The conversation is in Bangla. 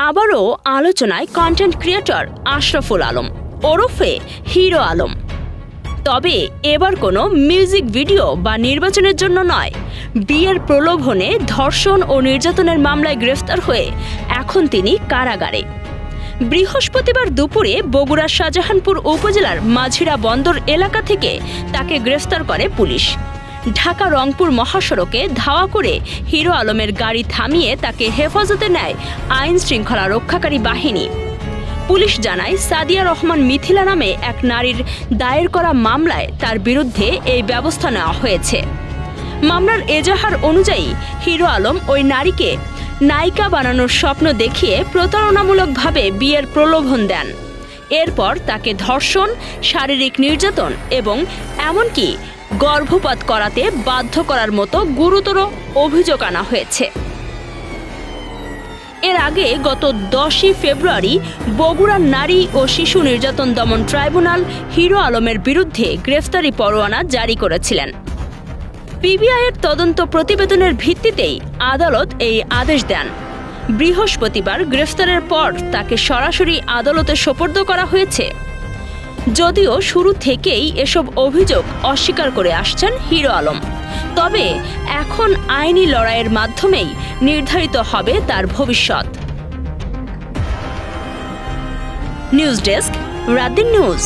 আবারও আলোচনায় কন্টেন্ট ক্রিয়েটর আশরাফুল আলম ওরফে হিরো আলম। তবে এবার কোনো মিউজিক ভিডিও বা নির্বাচনের জন্য নয়, বিয়ের প্রলোভনে ধর্ষণ ও নির্যাতনের মামলায় গ্রেফতার হয়ে এখন তিনি কারাগারে। বৃহস্পতিবার দুপুরে বগুড়ার শাহজাহানপুর উপজেলার মাঝিরা বন্দর এলাকা থেকে তাকে গ্রেফতার করে পুলিশ। ঢাকা রংপুর মহাসড়কে ধাওয়া করে হিরো আলমের গাড়ি থামিয়ে তাকে হেফাজতে নেয় আইন শৃঙ্খলা রক্ষাকারী বাহিনী। পুলিশ জানায়, সাদিয়া রহমান মিথিলা নামে এক নারীর দায়ের করা মামলায় তার বিরুদ্ধে এই ব্যবস্থা নেওয়া হয়েছে। মামলার এজাহার অনুযায়ী হিরো আলম ওই নারীকে নায়িকা বানানোর স্বপ্ন দেখিয়ে প্রতারণামূলকভাবে বিয়ের প্রলোভন দেন। এরপর তাকে ধর্ষণ, শারীরিক নির্যাতন এবং এমনকি গর্ভপাত করাতে বাধ্য করার মতো গুরুতর অভিযোগ আনা হয়েছে। এর আগে গত 10 ফেব্রুয়ারি বগুড়ার নারী ও শিশু নির্যাতন দমন ট্রাইব্যুনাল হিরো আলমের বিরুদ্ধে গ্রেফতারি পরোয়ানা জারি করেছিলেন। পিবিআইয়ের তদন্ত প্রতিবেদনের ভিত্তিতেই আদালত এই আদেশ দেন। বৃহস্পতিবার গ্রেফতারের পর তাকে সরাসরি আদালতে সোপর্দ করা হয়েছে। যদিও শুরু থেকেই এসব অভিযোগ অস্বীকার করে আসছেন হিরো আলম, তবে এখন আইনি লড়াইয়ের মাধ্যমেই নির্ধারিত হবে তার ভবিষ্যৎ। নিউজ ডেস্ক, রাত দিন নিউজ।